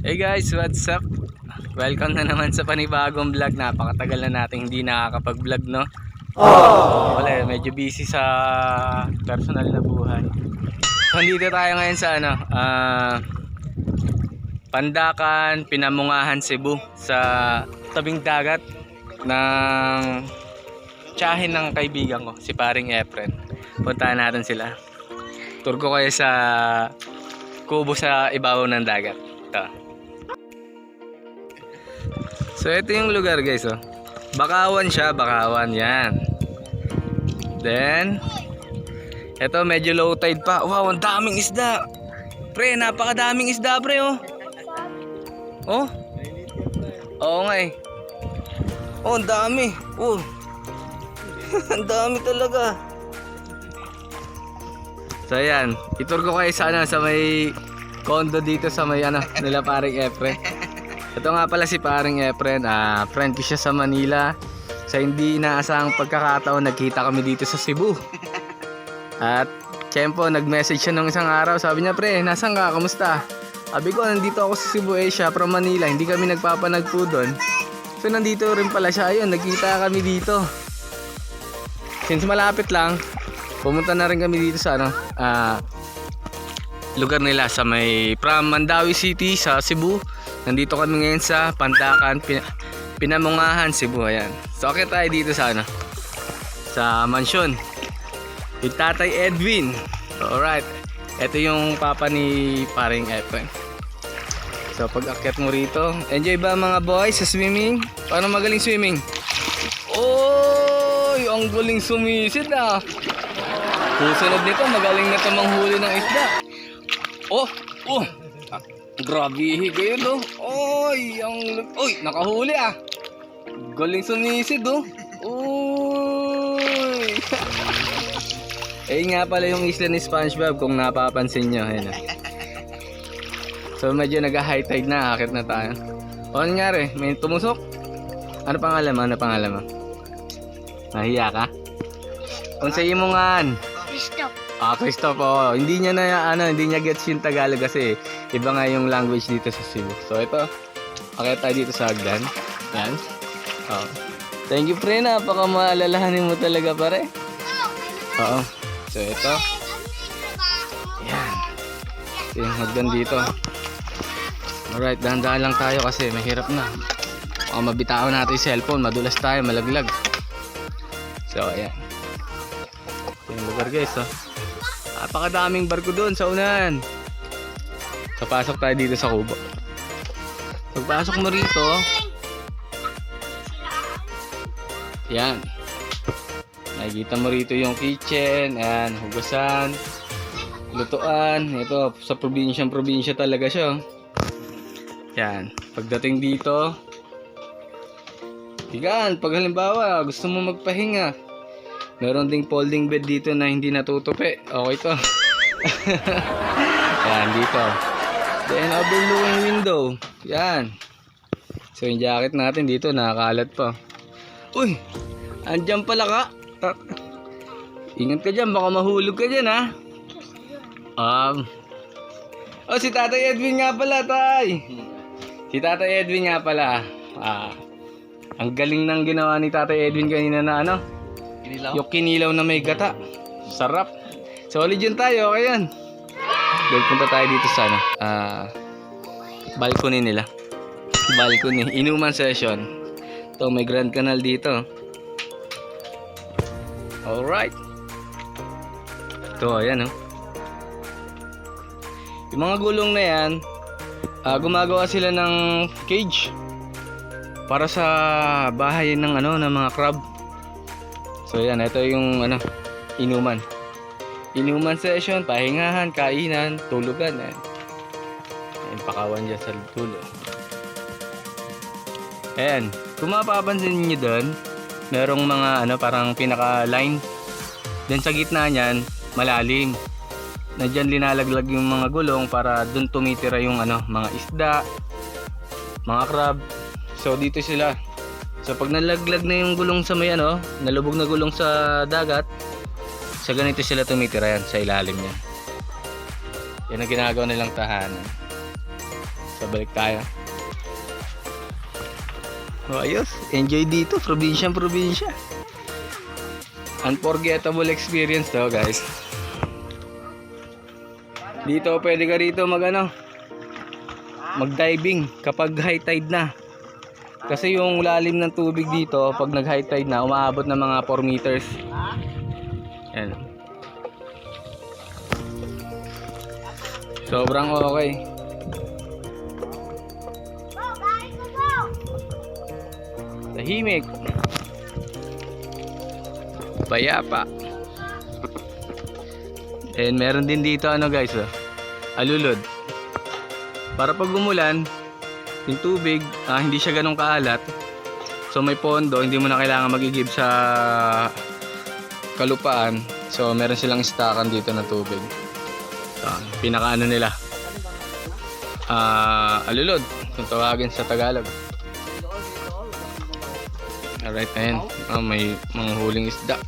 Hey guys, what's up? Welcome na naman sa panibagong vlog. Napakatagal na natin hindi nakakapag-vlog, no? Wala, medyo busy sa personal na buhay. So, dito tayo ngayon sa Pandakan, Pinamungahan, Cebu, sa tabing dagat ng tiyahin ng kaibigan ko, si Paring Efren. Puntahan natin sila. Tour ko kayo sa kubo sa ibabaw ng dagat. Ito. So ito yung lugar, guys, oh. Bakawan siya, Bakawan, yan. Then ito medyo low tide pa. Wow, ang daming isda. Pre, napakadaming isda, pre, oh. Oh? Oo nga eh. Oh, ang dami. Oh. Ang dami talaga. So ayan, itur ko kayo sa may condo dito sa may nila Paring Efren. Ito nga pala si Paring Efren, friend ko siya sa Manila. Sa hindi inaasahang pagkakataon, nagkita kami dito sa Cebu. At tiyempo, nag-message siya nung isang araw. Sabi niya, pre, nasan ka? Kamusta? Sabi ko, nandito ako sa Cebu, siya from Manila. Hindi kami nagpapanagpo doon. So nandito rin pala siya. Ayun, nagkita kami dito. Since malapit lang, pumunta na rin kami dito sa lugar nila sa may from Mandawi City sa Cebu. Nandito kami ngayon sa Pandakan, Pinamungahan, Cebu. Ayan. So okay tayo dito sa sa mansyon ni Tatay Edwin. Alright. Ito yung papa ni Paring Efren. So pag akyat mo rito, enjoy ba mga boys sa swimming? Paano magaling swimming? Oy, ang galing sumisid ah. Susunod nito, magaling na manghuli ng isda. Oh, oh. Grabe kayo, no? Oy, nakahuli ah. Galing sumisid, oh. Uy. Nga pala yung isla ni SpongeBob kung napapansin nyo. Ayan. So medyo nag-high tide na, akit na tayo. O ano nangyari? May tumusok? Ano pangalan mo? Nahiya ka? Kung sa imo nga. Christoph, oh. Hindi niya gets yung Tagalog kasi iba nga yung language dito sa Cebu. So ito, okay tayo dito sa hagdan. Yan. Oh. Thank you, pre, napaka maalalahanin mo talaga, pare. Oo. So ito. Yan. So, yung hagdan dito. Alright, dahan-dahan lang tayo kasi mahirap na. Mabitawan natin yung cellphone, madulas tayo, malaglag. So ayan. Yung lugar, guys, oh. Napakadaming barko doon sa unahan. So pasok tayo dito sa kubo. Pagpasok mo rito, yan, nakikita mo rito yung kitchen. Ayan, hugasan, lutuan. Ito sa probinsya talaga siya. Yan, pagdating dito, tigaan, pag halimbawa gusto mo magpahinga, meron ding folding bed dito na hindi natutupi. Okay to. Yan, dito. Then overlooking window. Yan. So yung jacket natin dito nakakalat pa. Uy, andyan pala ka. Ingat ka dyan, baka mahulog ka dyan, ha. Si Tatay Edwin nga pala, tay. Si Tatay Edwin nga pala. Ang galing ng ginawa ni Tatay Edwin kanina na kinilaw? Yung kinilaw na may gata. Sarap. Solid yun tayo. Okay yan. Then punta tayo dito sa balcony nila. Balcony. Inuman session. Ito, may Grand Canal dito. Alright. Ito, ayan, oh. Yung mga gulong na yan, gumagawa sila ng cage para sa bahay ng ng mga crab. So yan, ito yung inuman. Inuman session, pahingahan, kainan, tulugan. Ayan, pakawan dyan sa tulo. Ayan, kung mapapansin nyo doon, merong mga parang pinaka-line. Then sa gitna niyan, malalim. Na dyan linalaglag yung mga gulong para doon tumitira yung mga isda, mga crab. So dito sila. So pag nalaglag na yung gulong sa may nalubog na gulong sa dagat, sa ganito sila tumitira yan sa ilalim niya. Yan ang ginagawa nilang tahanan. So balik tayo. Oh, ayos. Enjoy dito. Probinsya. Unforgettable experience to, guys. Dito pwede ka rito mag-diving kapag high tide na. Kasi yung lalim ng tubig dito pag nag-high tide na umaabot ng mga 4 meters. Yan. Sobrang okay. Tahimik. Payapa. And meron din dito guys, alulod. Para pag umulan, yung tubig, hindi siya ganun kaalat. So may pondo, hindi mo na kailangan mag-igib sa kalupaan. So meron silang stockan dito ng tubig. So, pinakaano nila. Alulod, kung tawagin sa Tagalog. Alright, ayan. May mga huling isda.